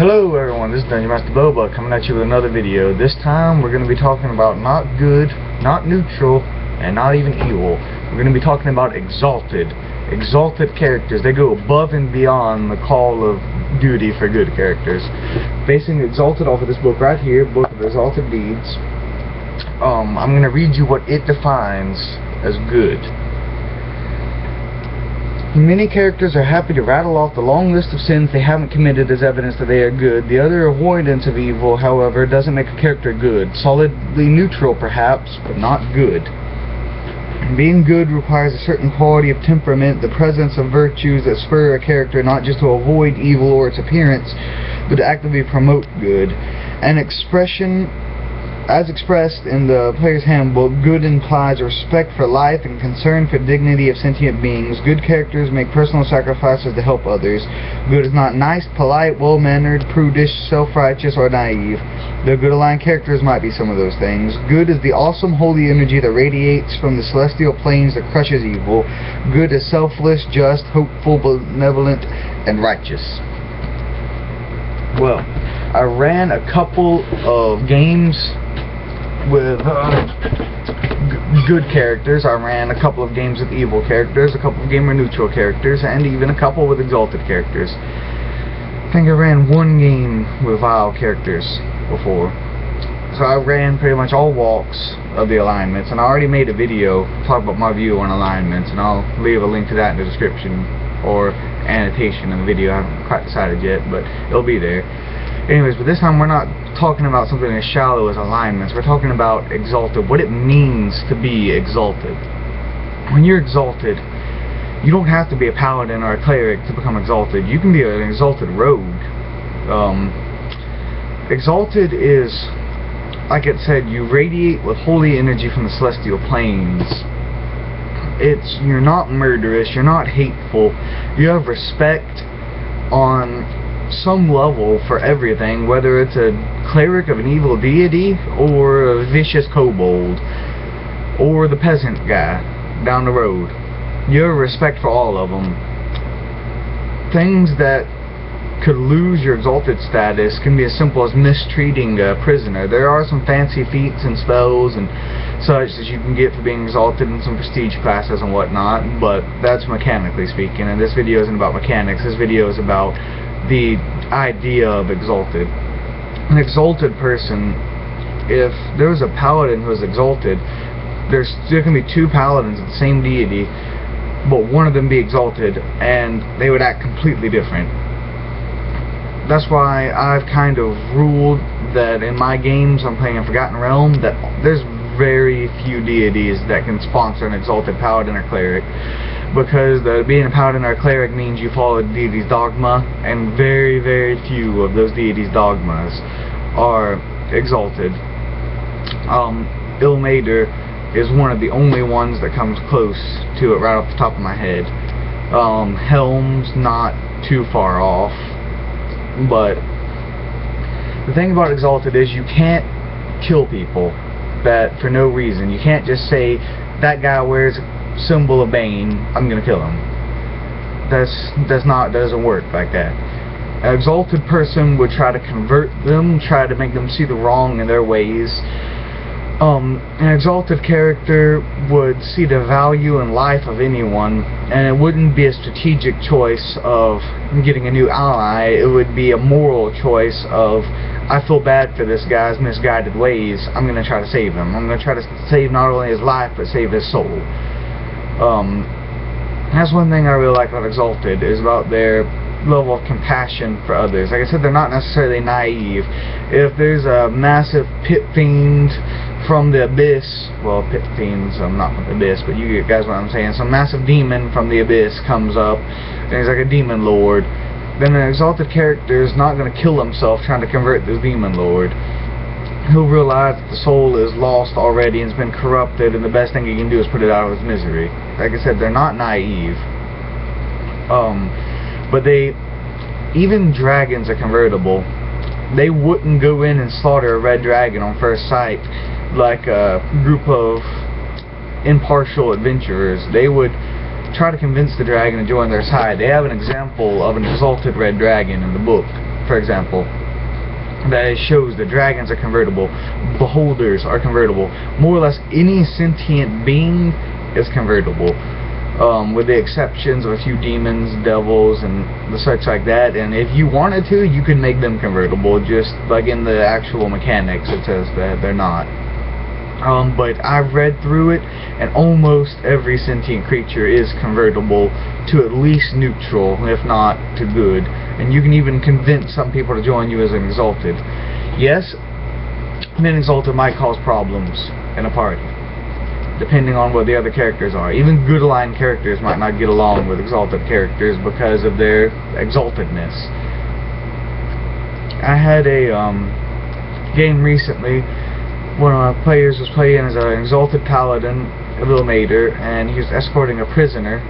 Hello everyone, this is Dungeon Master Boba coming at you with another video. This time we're going to be talking about not good, not neutral, and not even evil. We're going to be talking about Exalted. Exalted characters. They go above and beyond the call of duty for good characters. Basing Exalted off of this book right here, Book of Exalted Deeds. I'm going to read you what it defines as good. Many characters are happy to rattle off the long list of sins they haven't committed as evidence that they are good. The utter avoidance of evil, however, doesn't make a character good. Solidly neutral, perhaps, but not good. Being good requires a certain quality of temperament, the presence of virtues that spur a character not just to avoid evil or its appearance, but to actively promote good. An expression as expressed in the player's handbook, good implies respect for life and concern for dignity of sentient beings. Good characters make personal sacrifices to help others. Good is not nice, polite, well-mannered, prudish, self-righteous, or naive. Though good aligned characters might be some of those things. Good is the awesome holy energy that radiates from the celestial planes that crushes evil. Good is selfless, just, hopeful, benevolent, and righteous. Well, I ran a couple of games with good characters. I ran a couple of games with evil characters, a couple of gamer neutral characters, and even a couple with exalted characters. I think I ran one game with vile characters before. So I ran pretty much all walks of the alignments, and I already made a video talking about my view on alignments, and I'll leave a link to that in the description or annotation in the video. I haven't quite decided yet, but it'll be there. Anyways, but this time we're not talking about something as shallow as alignments. We're talking about Exalted, what it means to be Exalted. When you're Exalted, you don't have to be a paladin or a cleric to become Exalted. You can be an Exalted rogue. Exalted is, like it said, you radiate with holy energy from the celestial planes. You're not murderous, you're not hateful, you have respect on some level for everything, whether it's a cleric of an evil deity or a vicious kobold or the peasant guy down the road. You have respect for all of them. Things that could lose your exalted status can be as simple as mistreating a prisoner. There are some fancy feats and spells and such that you can get for being exalted in some prestige classes and whatnot, but that's mechanically speaking, and this video isn't about mechanics. This video is about the idea of exalted. An exalted person, if there was a paladin who was exalted, there can be two paladins of the same deity, but one of them be exalted, and they would act completely different. That's why I've kind of ruled that in my games I'm playing in Forgotten Realm, that there's very few deities that can sponsor an exalted paladin or cleric, because being a paladin or a cleric means you follow the deity's dogma, and very, very few of those deities' dogmas are exalted. Ilmater is one of the only ones that comes close to it right off the top of my head. Helm's not too far off, but the thing about exalted is you can't kill people that for no reason. You can't just say that guy wears symbol of Bane, I'm gonna kill him. That doesn't work like that. An exalted person would try to convert them, try to make them see the wrong in their ways. An exalted character would see the value in life of anyone, and it wouldn't be a strategic choice of getting a new ally. It would be a moral choice of, I feel bad for this guy's misguided ways, I'm gonna try to save him. I'm gonna try to save not only his life, but save his soul. That's one thing I really like about Exalted, is about their level of compassion for others. Like I said, they're not necessarily naive. If there's a massive pit fiend from the abyss, well, pit fiends, not from the abyss, but you guys know what I'm saying, some massive demon from the abyss comes up, and he's like a demon lord, then an exalted character is not going to kill himself trying to convert this demon lord. He'll realize that the soul is lost already and has been corrupted, and the best thing he can do is put it out of his misery. Like I said, they're not naive. But even dragons are convertible. They wouldn't go in and slaughter a red dragon on first sight like a group of impartial adventurers. They would try to convince the dragon to join their side. They have an example of an exalted red dragon in the book, for example, that it shows the dragons are convertible, beholders are convertible. More or less any sentient being is convertible, with the exceptions of a few demons, devils, and the such like that. And if you wanted to, you could make them convertible, just like in the actual mechanics it says that they're not. But I've read through it, and almost every sentient creature is convertible to at least neutral, if not to good. And you can even convince some people to join you as an Exalted. Yes, an Exalted might cause problems in a party, depending on what the other characters are. Even good aligned characters might not get along with Exalted characters because of their Exaltedness. I had a game recently. One of my players was playing as an Exalted Paladin, a little mater, and he was escorting a prisoner,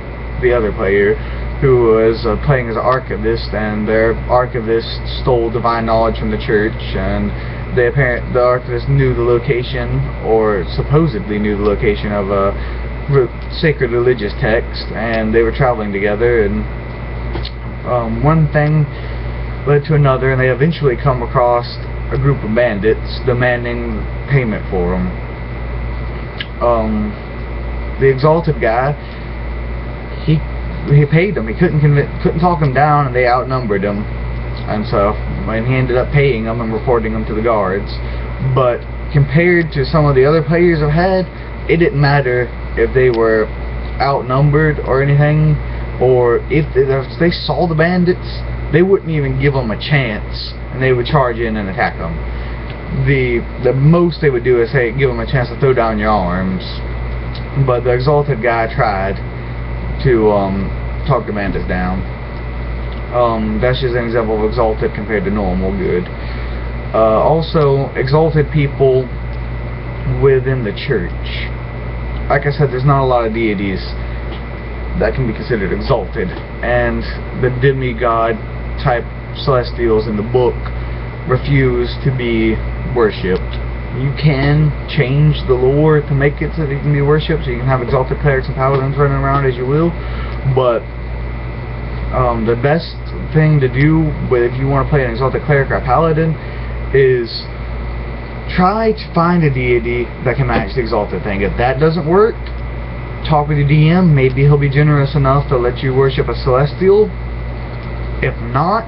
the other player, who was playing as an archivist, and their archivist stole divine knowledge from the church, and the archivist knew the location, or supposedly knew the location of a sacred religious text, and they were traveling together, and one thing led to another, and they eventually come across a group of bandits demanding payment for them. The Exalted guy, he paid them. He couldn't talk them down, and they outnumbered him, and so when he ended up paying them and reporting them to the guards. But compared to some of the other players I've had, it didn't matter if they were outnumbered or anything, or if they saw the bandits, they wouldn't even give them a chance, and they would charge in and attack them. The most they would do is say, give them a chance to throw down your arms. But the Exalted guy tried to talk the bandits down. That's just an example of Exalted compared to normal good. Also, Exalted people within the church. Like I said, there's not a lot of deities that can be considered Exalted, and the demigod type celestials in the book refuse to be worshipped. You can change the lore to make it so that it can be worshipped, so you can have Exalted clerics and paladins running around as you will, but the best thing to do if you want to play an Exalted cleric or a paladin is try to find a deity that can match the Exalted thing. If that doesn't work, talk with your DM. Maybe he'll be generous enough to let you worship a celestial. If not,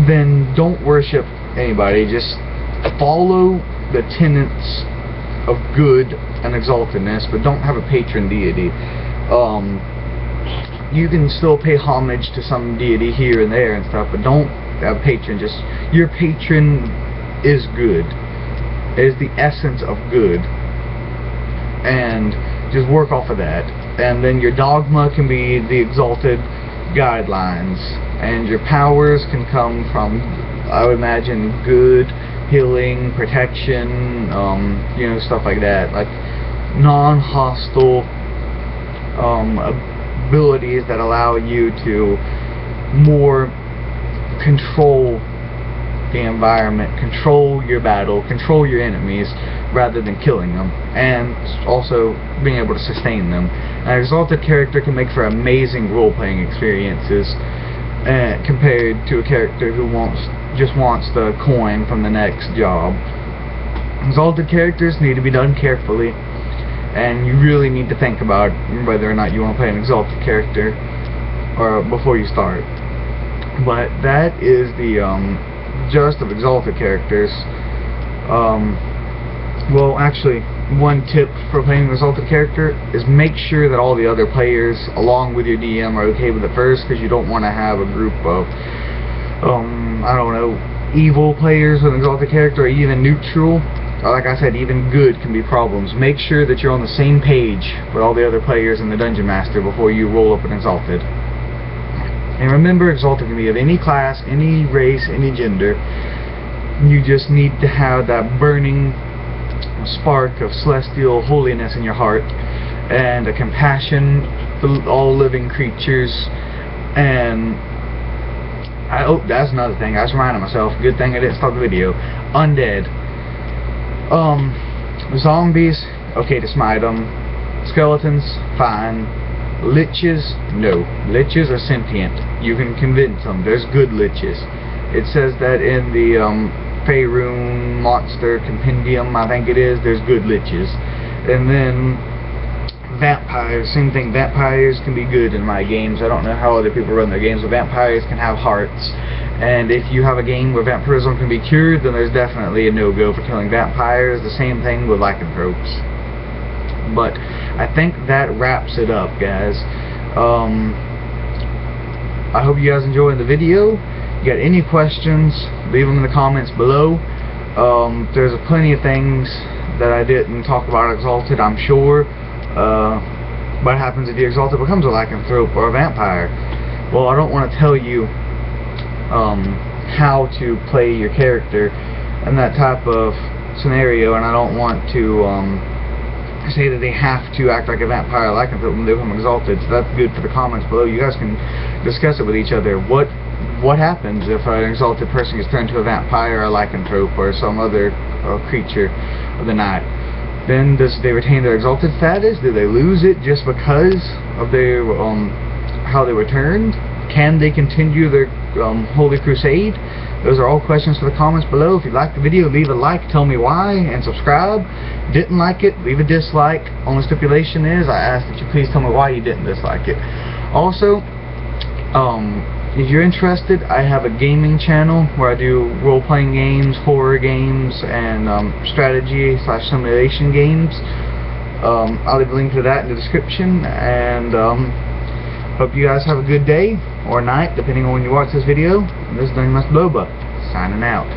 then don't worship anybody. Just follow the tenets of good and exaltedness, but don't have a patron deity. You can still pay homage to some deity here and there and stuff, but don't have a patron. Just your patron is good. It is the essence of good, and just work off of that. And then your dogma can be the Exalted guidelines, and your powers can come from, I would imagine, good, healing, protection, you know, stuff like that, like non-hostile abilities that allow you to more control the environment, control your battle, control your enemies, rather than killing them, and also being able to sustain them. An Exalted character can make for amazing role-playing experiences compared to a character who just wants the coin from the next job. Exalted characters need to be done carefully, and you really need to think about whether or not you want to play an Exalted character or before you start. But that is the gist of Exalted characters. Well, actually, one tip for playing an Exalted character is make sure that all the other players, along with your DM, are okay with it first, because you don't want to have a group of, I don't know, evil players with an Exalted character, or even neutral. Like I said, even good can be problems. Make sure that you're on the same page with all the other players and the Dungeon Master before you roll up an Exalted. And remember, Exalted can be of any class, any race, any gender. You just need to have that burning spark of celestial holiness in your heart, and a compassion for all living creatures. And that's another thing, I just reminded myself, good thing I didn't stop the video. Undead. Zombies, okay to smite them. Skeletons, fine. Liches, no. Liches are sentient. You can convince them. There's good liches. It says that in the Faerun Monster Compendium, I think it is, there's good liches. And then vampires, same thing. Vampires can be good in my games. I don't know how other people run their games, but vampires can have hearts. And if you have a game where vampirism can be cured, then there's definitely a no-go for killing vampires. The same thing with lycanthropes. But I think that wraps it up, guys. I hope you guys enjoyed the video. If you got any questions, leave them in the comments below. There's plenty of things that I didn't talk about Exalted, I'm sure. What happens if the Exalted becomes a lycanthrope or a vampire? Well, I don't want to tell you how to play your character in that type of scenario, and I don't want to say that they have to act like a vampire or lycanthrope when they become Exalted. So that's good for the comments below. You guys can discuss it with each other. What happens if an Exalted person gets turned to a vampire or a lycanthrope or some other creature of the night? Then does they retain their Exalted status? Do they lose it just because of their how they were turned? Can they continue their Holy Crusade? Those are all questions for the comments below. If you liked the video, leave a like, tell me why, and subscribe. Didn't like it, leave a dislike. Only stipulation is I ask that you please tell me why you didn't dislike it. Also, if you're interested, I have a gaming channel where I do role-playing games, horror games, and strategy/simulation games. I'll leave a link to that in the description, and hope you guys have a good day or night, depending on when you watch this video. This is Boba, signing out.